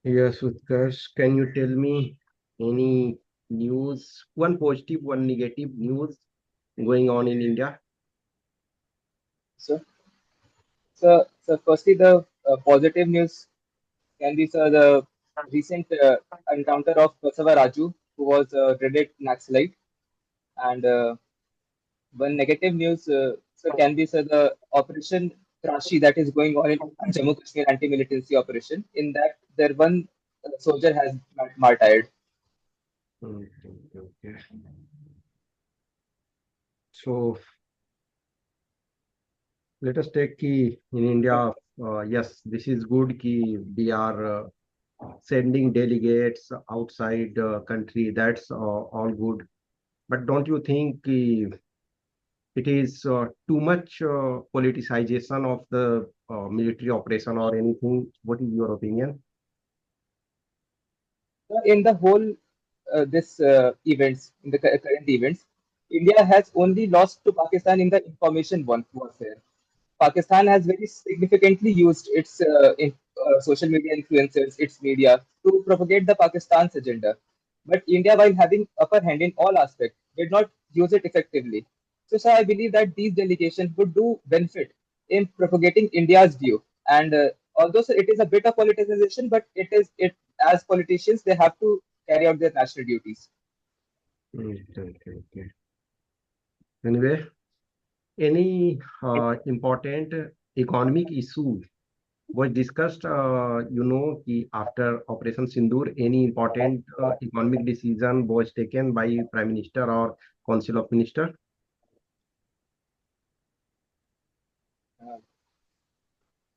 Yes, Utkarsh, can you tell me any news, one positive, one negative news going on in India? So, so firstly, the positive news can be the recent encounter of Basava Raju, who was a dreaded Naxalite, and one negative news can be the Operation Trashi that is going on in Jammu Kashmir anti-militancy operation. In that, there one soldier has martyred. Okay, okay. So let us take key in India. Yes, this is good key. We are sending delegates outside country. That's all good. But don't you think it is too much politicization of the military operation or anything? What is your opinion? In the whole this events in the current events, India has only lost to Pakistan in the information warfare. Pakistan has very significantly used its social media influencers, its media, to propagate the Pakistan's agenda. But India, while having upper hand in all aspects, did not use it effectively. So, sir, I believe that these delegations would do benefit in propagating India's view. And although, sir, it is a bit of politicization, but it as politicians they have to carry out their national duties. Okay, okay, okay. Anyway, any important economic issue was discussed, after Operation Sindoor, any important economic decision was taken by Prime Minister or Council of Minister? Uh,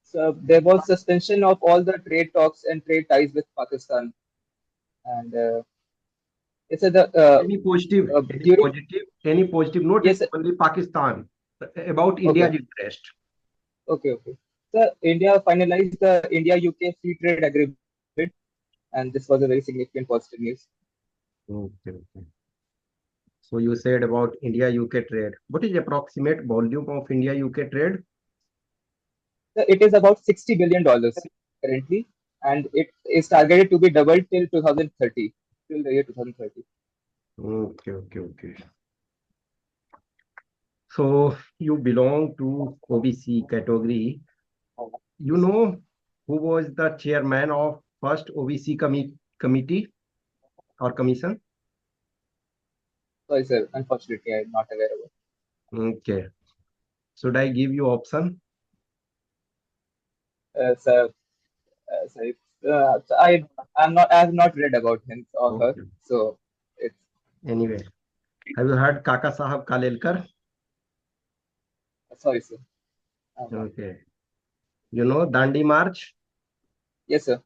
so there was suspension of all the trade talks and trade ties with Pakistan, and it's the during Any positive, not yes, only Pakistan, about okay, India's interest. okay. So India finalized the India-UK free trade agreement, and this was a very significant positive news. Okay, okay. So you said about India-UK trade. What is approximate volume of India-UK trade? So it is about $60 billion currently, and it is targeted to be doubled till 2030, till the year 2030. Okay, okay, okay. So you belong to OBC category. You Yes. know who was the chairman of first OBC committee or commission? Sorry, sir. Unfortunately, I'm not aware about. Okay. Should I give you option? So, sorry. So I have not read about him or her. Okay. So it's Anyway, have you heard Kaka Sahab Kalelkar? sorry, sir. I have not. Okay. You know Dandi March? Yes, sir.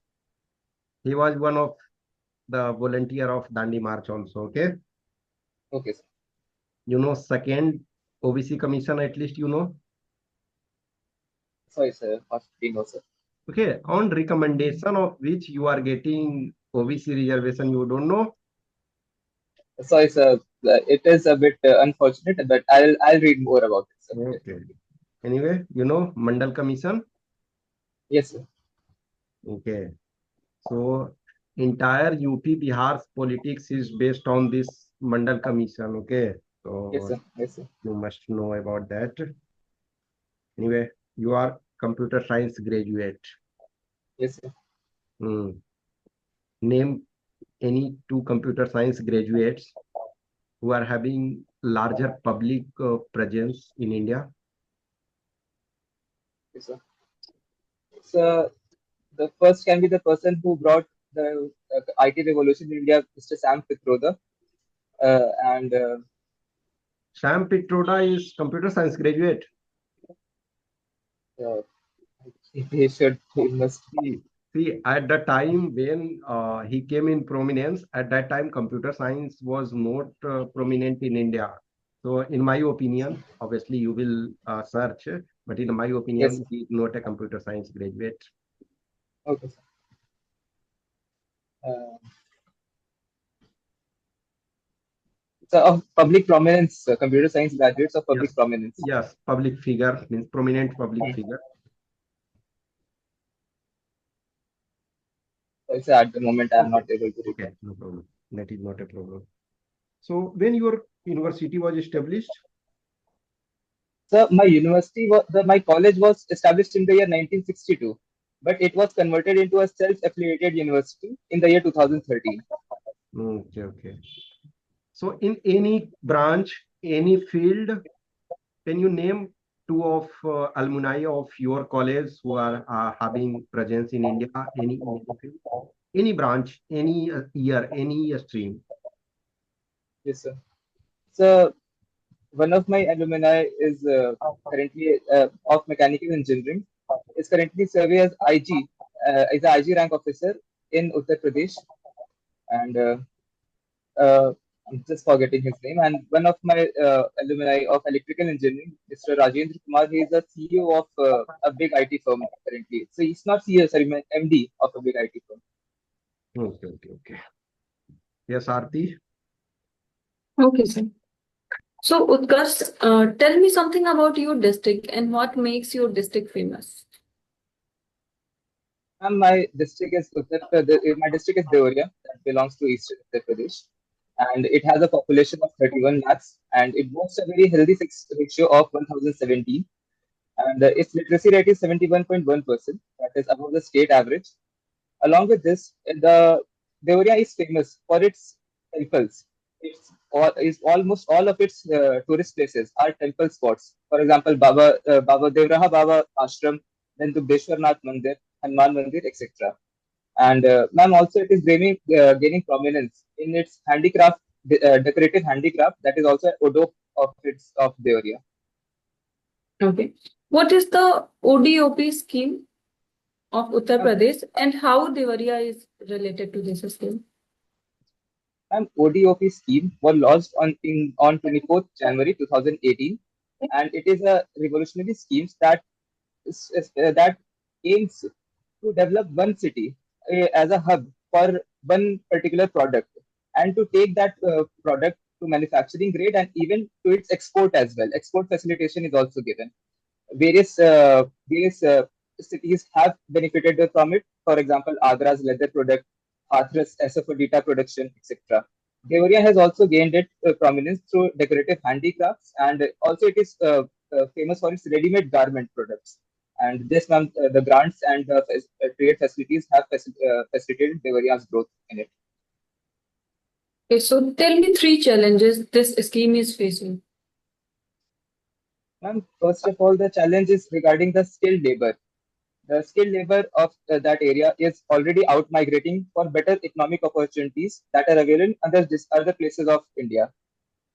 He was one of the volunteer of Dandi March also. Okay. Okay, sir. You know second OBC commission at least you know. Sorry, sir. Unfortunately, no, sir. Okay. On recommendation of which you are getting OBC reservation, you don't know. Sorry, sir. It is a bit unfortunate, but I'll read more about it, sir. Okay. Definitely. Anyway, you know Mandal Commission. Yes, sir. Okay. So entire UP Bihar's politics is based on this Mandal Commission. Okay. Yes, So sir. Yes, sir. you must know about that. Anyway, you are computer science graduate. Yes, sir. Hmm. Name any two computer science graduates who are having larger public presence in India. Yes, sir. So the first can be the person who brought the IT revolution in India, Mr. Sam Pitroda, and Sam Pitroda is computer science graduate. uh, he must. See, at the time when he came in prominence, at that time, computer science was not prominent in India. So, in my opinion, obviously you will search, but in my Yes, opinion, he is not a computer science graduate. okay, sir. Uh, so of public prominence, computer science graduates of public Yes, prominence. yes, public figure means prominent public figure. Also, at the moment, I am Okay. not able to Okay, recall. no problem. That is not a problem. So when your university was established? So my college was established in the year 1962, but it was converted into a self-affiliated university in the year 2013. Okay, okay. So in any branch, any field, can you name two of alumni of your college who are having presence in India, any field, any branch, any year, any stream? Yes, sir. So one of my alumni is currently of mechanical engineering. Is currently serving as IG, is a IG rank officer in Uttar Pradesh, and uh, I'm just forgetting his name. And one of my alumni of electrical engineering, Mr. Rajendra Kumar, he is a CEO of a big IT firm currently. So he's not CEO, sorry, MD of a big IT firm. Okay, okay, okay. Yes, Aarti. Okay, sir. So, Utkarsh, tell me something about your district and what makes your district famous. And my district is Deoria, that belongs to Eastern Uttar Pradesh, and it has a population of 31 lakhs, and it boasts a very healthy sex ratio of 1017, and its literacy rate is 71.1%, that is above the state average. Along with this, the Deoria is famous for its temples. Almost all of its tourist places are temple spots. For example, Baba Devraha Baba Ashram, then Dubdeshwarnath Mandir, Hanuman Mandir, etc. And ma'am, also it is gaining prominence in its handicraft, decorative handicraft. That is also Odo of Deoria. Okay. What is the ODOP scheme of Uttar Ma'am, Pradesh and how Devariya is related to this scheme? An ODOP scheme was launched on 24th January 2018, and it is a revolutionary scheme that aims to develop one city as a hub for one particular product, and to take that product to manufacturing grade and even to its export as well. Export facilitation is also given. Various cities have benefited from it. For example, Agra's leather product, Hathras Asafoetida production, etc. Deoria has also gained it prominence through decorative handicrafts, and also it is famous for its ready-made garment products. And this month, the grants and trade facilities have facilitated Devaria's growth in it. Okay, so tell me three challenges this scheme is facing. Ma'am, first of all, the challenge is regarding the skilled labor. The skilled labor of that area is already out migrating for better economic opportunities that are available in other places of India,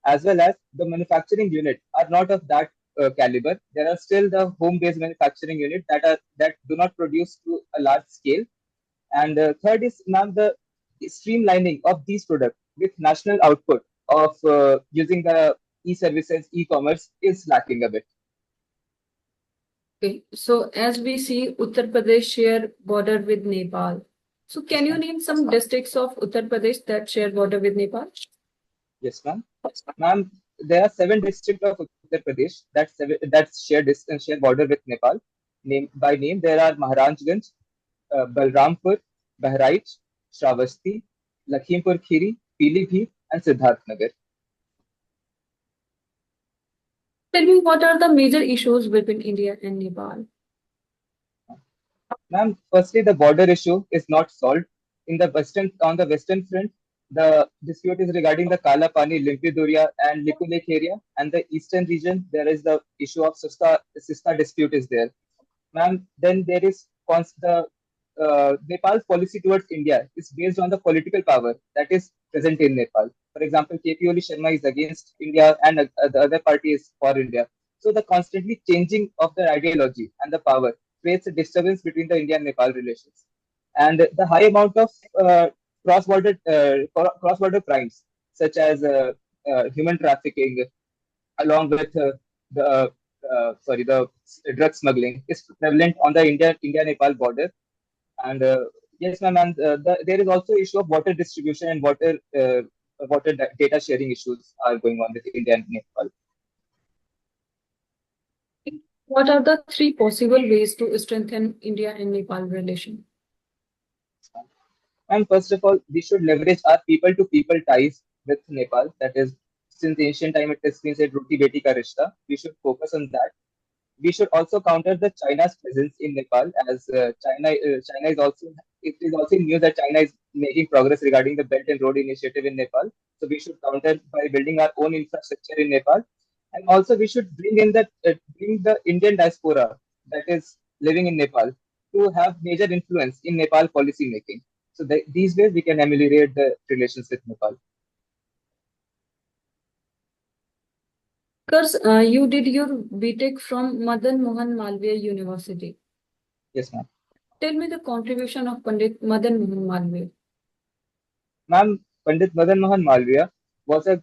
as well as the manufacturing unit are not of that caliber. There are still the home-based manufacturing unit that do not produce to a large scale. And third is, ma'am, the streamlining of these products with national output of using the e-services, e-commerce is lacking a bit. Okay, so as we see, Uttar Pradesh share border with Nepal. So can Yes, you ma'am. name some districts of Uttar Pradesh that share border with Nepal? Yes, ma'am. Ma'am, there are 7 districts of Uttar Pradesh that share border with Nepal. By name, there are Maharajganj, Balrampur, Bahraich, Shravasti, Lakhimpur Kheri, Pilibhit, and Siddharth Nagar. Tell me what are the major issues between India and Nepal? Ma'am, firstly, the border issue is not solved. On the western front, the dispute is regarding the Kala Pani, Limpiduria, and Lipu Lake area, and the eastern region, there is the issue of Sista dispute is there. Ma'am, then there is the Nepal's policy towards India is based on the political power that is present in Nepal. For example, KP Oli Sharma is against India, and the other party is for India. So the constantly changing of the ideology and the power creates a disturbance between the India and Nepal relations. And the high amount of cross-border crimes, such as human trafficking, along with the drug smuggling, is prevalent on the India Nepal border. And yes, ma'am, and there is also issue of water distribution and data sharing issues are going on with India and Nepal. What are the three possible ways to strengthen India and Nepal relation? And first of all, we should leverage our people-to-people ties with Nepal. That is, since ancient time it has been said, "Roti beti ka rishta." We should focus on that. We should also counter the China's presence in Nepal, as China is also, it is also in news that China is making progress regarding the Belt and Road Initiative in Nepal. So we should counter by building our own infrastructure in Nepal, and also we should bring the Indian diaspora that is living in Nepal to have major influence in Nepal policy making. So these ways we can ameliorate the relations with Nepal. Utkarsh, you did your BTech from Madan Mohan Malviya University. Yes, ma'am. Tell me the contribution of Pandit Madan Mohan Malviya. Ma'am, Pandit Madan Mohan Malviya was a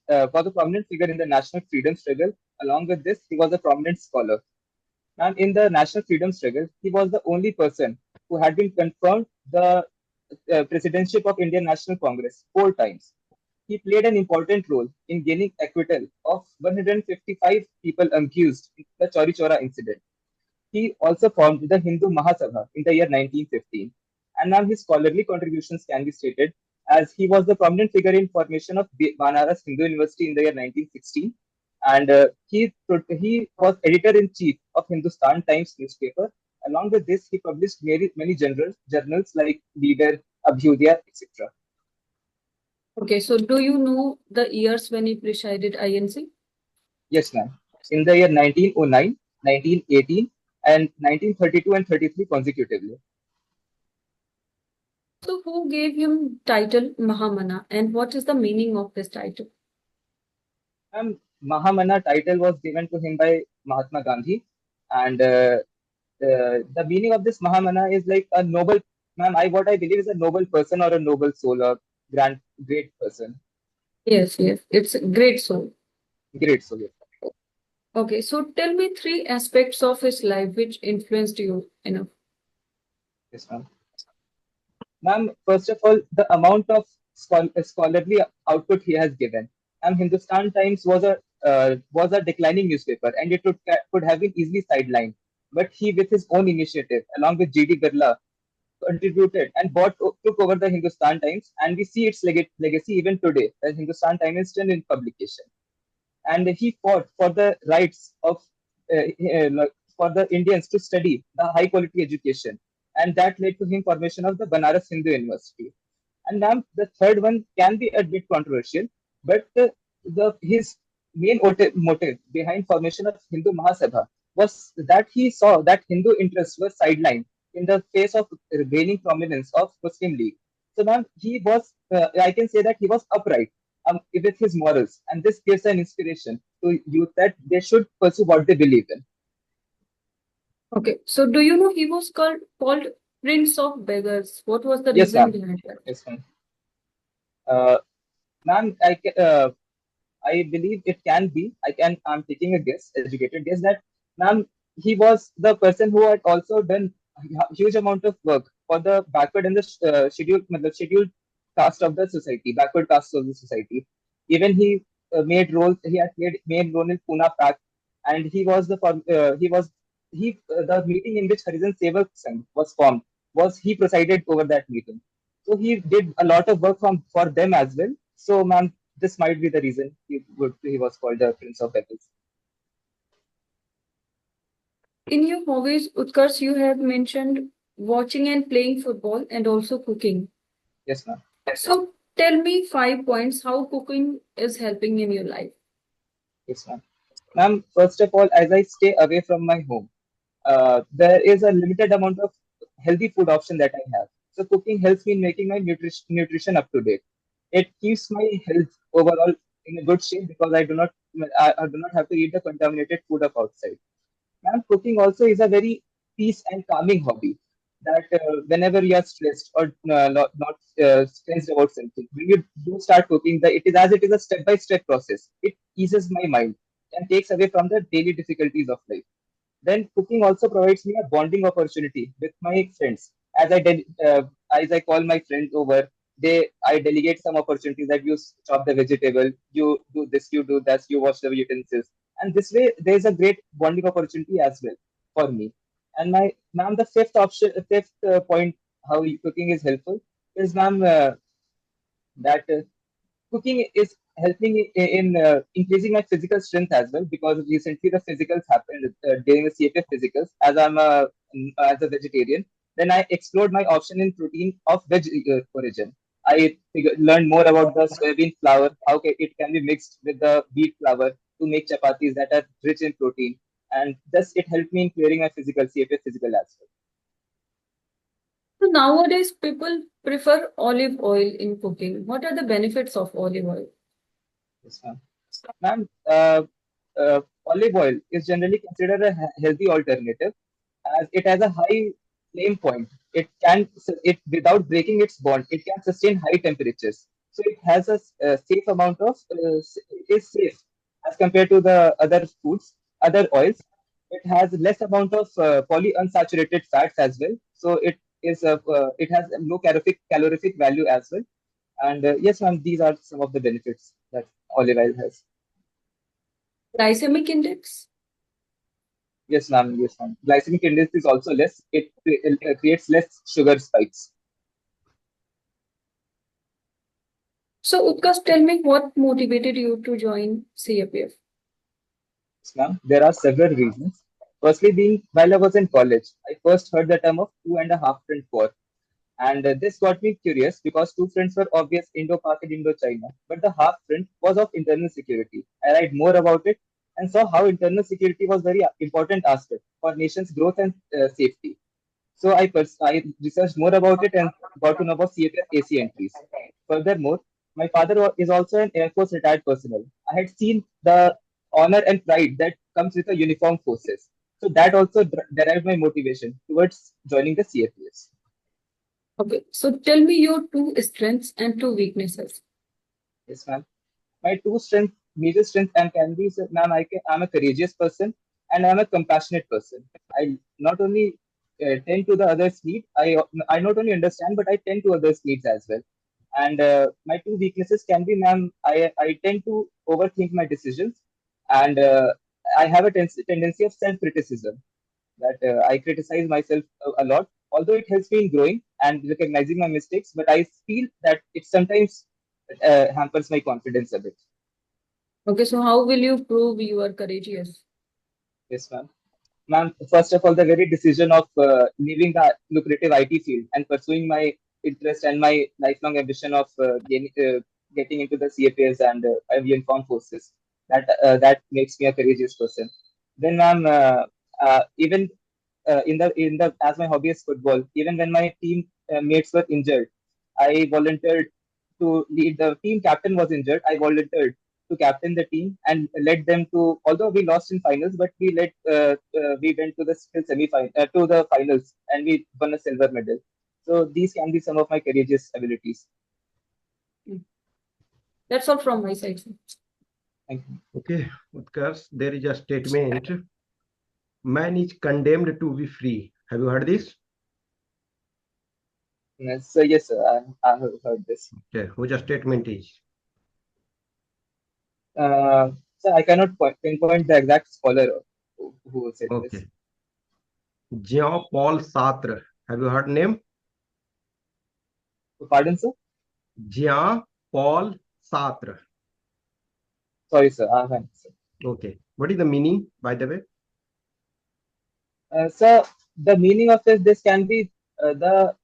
prominent figure in the national freedom struggle. Along with this, he was a prominent scholar. Ma'am, in the national freedom struggle, he was the only person who had been confirmed the presidentship of Indian National Congress 4 times. He played an important role in gaining acquittal of 155 people accused in the Chauri Chora incident. He also formed the Hindu Mahasabha in the year 1915. And now his scholarly contributions can be stated as he was the prominent figure in formation of Banaras Hindu University in the year 1916. And he was editor-in-chief of Hindustan Times newspaper. Along with this, he published many journals like Leader, Abhyudaya, etc. Okay, so do you know the years when he presided INC? Yes, ma'am. In the year 1909, 1918, and 1932 and 33 consecutively. So who gave him title Mahamana and what is the meaning of this title? Mahamana title was given to him by Mahatma Gandhi, and the meaning of this Mahamana is like a noble, ma'am. What I believe is a noble person or a noble soul or great person. Yes, it's a great soul. Great soul. Yes. Okay, so tell me 3 aspects of his life which influenced you enough. Yes, ma'am. Ma'am, first of all, the amount of scholarly output he has given. And Hindustan Times was a declining newspaper, and it could have been easily sidelined. But he, with his own initiative, along with G.D. Birla, contributed and took over the Hindustan Times, and we see its legacy even today. The Hindustan Times is still in publication, and he fought for the rights of for the Indians to study the high quality education, and that led to him formation of the Banaras Hindu University. And now the third one can be a bit controversial, but his main motive behind formation of Hindu Mahasabha was that he saw that Hindu interests were sidelined in the face of gaining prominence of Muslim League. So now I can say that he was upright with his morals, and this gives an inspiration to youth that they should pursue what they believe in. Okay, so do you know he was called Prince of Beggars? What was the Yes, reason ma'am. behind that? Yes, ma'am. Ma'am, I believe it can be. I'm taking a guess, educated guess that, ma'am, he was the person who had also done a huge amount of work for the backward and the scheduled caste of the society, backward caste of the society. Even he had played main role in Pune Pact, and the meeting in which Harijan Sevak Sangh was formed he presided over that meeting. So he did a lot of work for them as well. So, ma'am, this might be the reason he was called the Prince of Beggars. In your hobbies, Utkarsh, you have mentioned watching and playing football and also cooking. Yes, ma'am. So tell me 5 points how cooking is helping in your life. Yes, ma'am. Ma'am, first of all, as I stay away from my home, there is a limited amount of healthy food option that I have. So cooking helps me in making my nutrition up to date. It keeps my health overall in a good shape because I do not have to eat the contaminated food of outside. And cooking also is a very peace and calming hobby. That whenever you are stressed or not stressed about something, when you do start cooking, it is a step-by-step process. It eases my mind and takes away from the daily difficulties of life. Then cooking also provides me a bonding opportunity with my friends. As I call my friends over, I delegate some opportunities that you chop the vegetable, you do this, you do that, you wash the utensils, and this way there is a great bonding opportunity as well for me. And my ma'am, the fifth point how cooking is helpful. Yes, ma'am. That cooking is helping in increasing my physical strength as well, because recently the physicals happened during the CAPF physicals. As as a vegetarian, then I explored my option in protein of veg origin. Learned more about the soybean flour, how it can be mixed with the wheat flour to make chapatis that are rich in protein, and thus it helped me in clearing my physical CAPF physical as well. So nowadays, people prefer olive oil in cooking. What are the benefits of olive oil? Yes, ma'am. Ma'am, olive oil is generally considered a healthy alternative as it has a high flame point. It without breaking its bond, it can sustain high temperatures. So it has a safe amount of it is safe as compared to the other foods, other oils. It has less amount of polyunsaturated fats as well. So it has a low calorific value as well. And yes, ma'am, these are some of the benefits that olive oil has. Glycemic index? Yes, ma'am. Yes, ma'am. Glycemic index is also less. It creates less sugar spikes. So Utkarsh, tell me what motivated you to join CAPF? Yes, ma'am. There are several reasons. Firstly, being while I was in college, I first heard the term of 2.5 front war. And this got me curious because two fronts were obvious, Indo-Pak and Indo-China. But the half front was of internal security. I read more about it and saw how internal security was very important aspect for nation's growth and safety. So I researched more about it and got to know about CAPF AC entries. Furthermore, my father is also an Air Force retired personnel. I had seen the honor and pride that comes with the uniformed forces. So that also derived my motivation towards joining the CAPS. Okay, so tell me your two strengths and two weaknesses. Yes, ma'am. My two strength, major strength, and can be, sir, ma'am, I'm a courageous person and I'm a compassionate person. I not only tend to the others' need, I not only understand, but I tend to others' needs as well. And my two weaknesses can be, ma'am, I tend to overthink my decisions, and I have a tendency of self-criticism that I criticize myself a lot, although it helps me in growing and recognizing my mistakes, but I feel that it sometimes hampers my confidence a bit. Okay, so how will you prove you are courageous? Yes, ma'am. Ma'am, first of all, the very decision of leaving the lucrative IT field and pursuing my interest and my lifelong ambition of getting into the CAPS and aviation formed forces, that makes me a courageous person. Then, ma'am, even in the as my hobby is football, even when my team mates were injured, I volunteered to lead. The team captain was injured. I volunteered to captain the team and led them to. Although we lost in finals, but we went to the still semi to the finals and we won a silver medal. So these can be some of my courageous abilities. That's all from my side, sir. Thank you. Okay, Utkarsh, there is a statement. Man is condemned to be free. Have you heard this? Yes, sir, I have heard this. Okay, which statement is? So I cannot pinpoint the exact scholar who said this. Okay. Jean-Paul Sartre. Have you heard name? Pardon, sir? Jean-Paul Sartre. Sorry, sir. I haven't, sir. Okay. What is the meaning, by the way? So the meaning of this can be the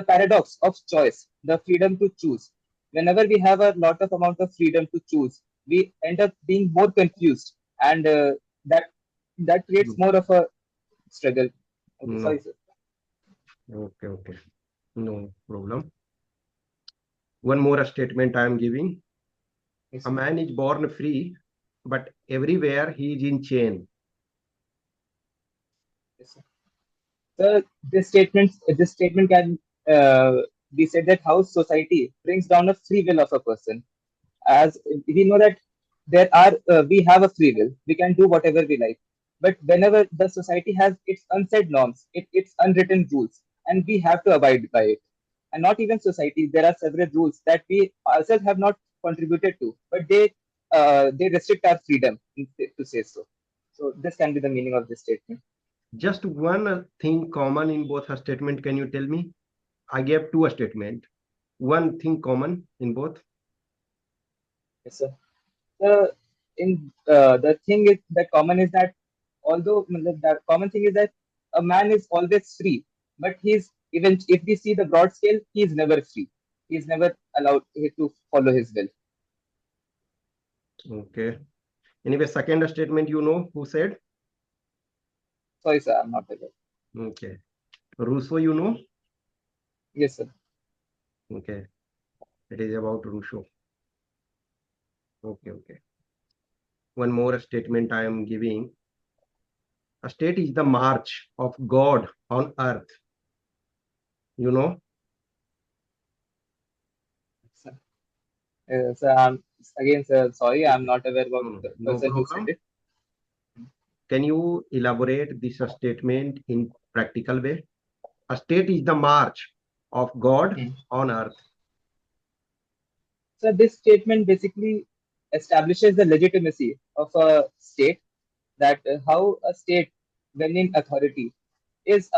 paradox of choice, the freedom to choose. Whenever we have a lot of amount of freedom to choose, we end up being more confused, and that creates more of a struggle. Okay, No. sorry, sir. Okay, okay. No problem. One more statement I am giving. Yes, A sir. man is born free, but everywhere he is in chain. Yes, sir. So this statement can be said that how society brings down a free will of a person. As we know that we have a free will, we can do whatever we like, but whenever the society has its unsaid norms, its unwritten rules, and we have to abide by it. And not even society, there are several rules that we ourselves have not contributed to, but they restrict our freedom, to say so. So this can be the meaning of this statement. Just one thing common in both her statement. Can you tell me? I gave two statement. One thing common in both. Yes, sir. The the thing is that common is that although the common thing is that a man is always free, but he's even if we see the broad scale, he is never free. He is never allowed to follow his will. Okay. Anyway, second statement, you know who said? Sorry, sir, I'm not aware. Okay. Rousseau, you know? Yes, sir. Okay. It is about Rousseau. Okay, okay. One more statement I am giving. A state is the march of God on earth. You know? Sir, sir, again, sir, sorry, I'm not aware about No, the no person who said problem. it. Can you elaborate this statement in practical way? A state is the march of God Hmm. on earth. So this statement basically establishes the legitimacy of a state, that how a state, when in authority, is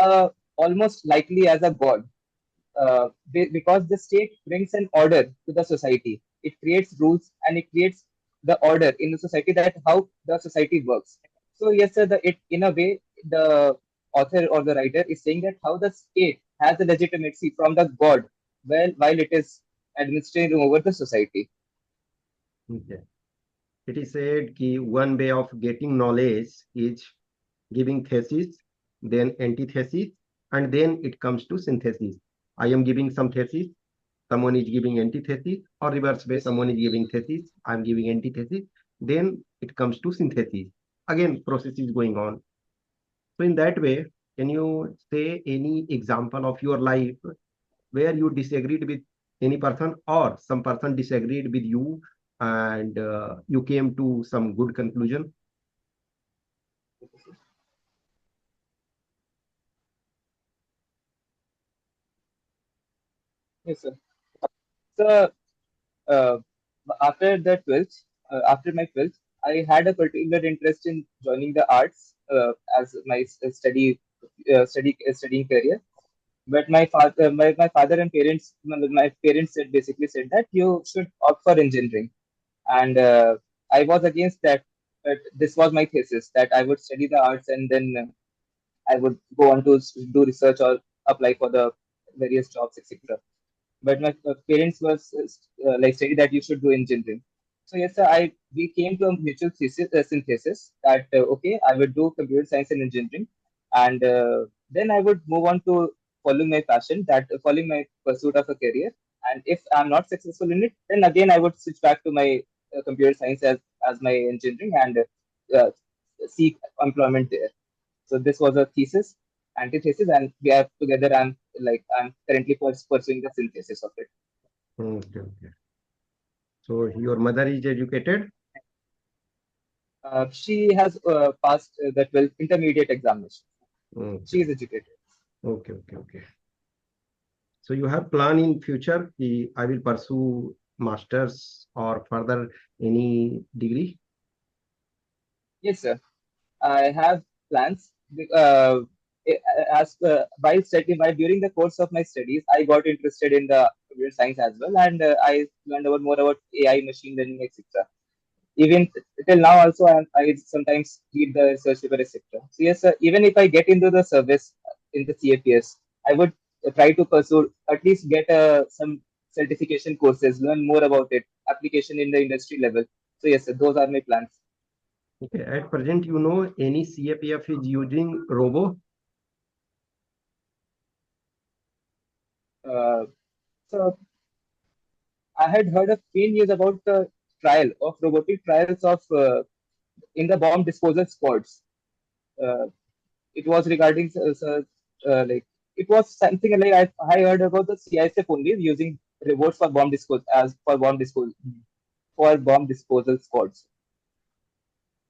almost likely as a god, because the state brings an order to the society. It creates rules and it creates the order in the society, that how the society works. So yes, sir, it in a way the author or the writer is saying that how the state has a legitimacy from the god, while it is administering over the society. Okay. It is said that one way of getting knowledge is giving thesis, then antithesis, and then it comes to synthesis. I am giving some thesis, someone is giving antithesis, or reverse way, Yes, sir. someone is giving thesis, I am giving antithesis, then it comes to synthesis. Again, process is going on. So in that way, can you say any example of your life where you disagreed with any person or some person disagreed with you and you came to some good conclusion? Yes, sir. So uh, after the 12th, after my 12th, I had a particular interest in joining the arts as my studying career. But my father and parents, my parents said basically said that you should opt for engineering, and I was against that. But this was my thesis, that I would study the arts and then I would go on to do research or apply for the various jobs, etc. But my parents was like saying that you should do engineering. So yes, sir, I we came to a mutual synthesis that okay, I would do computer science and engineering, and then I would move on to following my passion, that following my pursuit of a career. And if I'm not successful in it, then again I would switch back to my computer science as my engineering, and uh, seek employment there. So this was a thesis, antithesis, and we have together. I'm currently pursuing the synthesis of it. Okay, okay. So your mother is educated? She has passed the 12th intermediate examination. She Okay, is educated. okay, okay, okay. So you have plan in future, I will pursue masters or further any degree? Yes, sir. I have plans. As while during the course of my studies, I got interested in the computer science as well, and I learned about more about AI, machine learning, etc. Even till now also I sometimes read the research paper, etc. So yes, sir, even if I get into the service in the CAPS, I would try to pursue at least get some certification courses, learn more about it, application in the industry level. So yes, sir, those are my plans. Okay, at present, you know any CAPF is using robo? uh, so I had heard of few news about the trial of robotic trials of in the bomb disposal squads. uh, it was regarding like it was something like I heard about the CISF only using robots for bomb disposal for bomb disposal squads.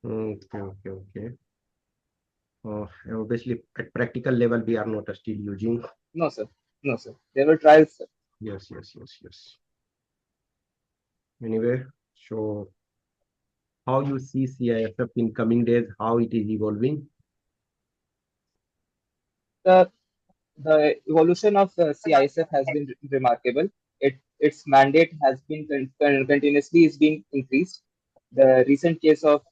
Okay, okay, okay. Obviously, at practical level, we are not still using. No, sir. No, sir. There were trials, sir. Yes, yes, yes, yes. Anyway, so how you see CISF in coming days, how it is evolving? The evolution of CISF has been remarkable. Its mandate has been continuously is being increased. The recent case of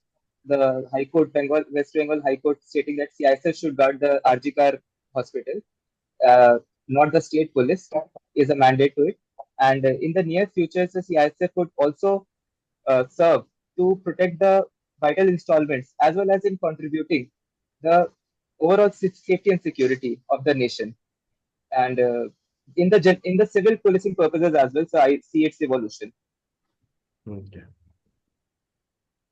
the High Court, West Bengal High Court, stating that CISF should guard the RG Kar hospital, uh, not the state police, is a mandate to it. And in the near future, the CISF would also serve to protect the vital installments as well as in contributing the overall safety and security of the nation. And in the civil policing purposes as well, so I see its evolution. Okay.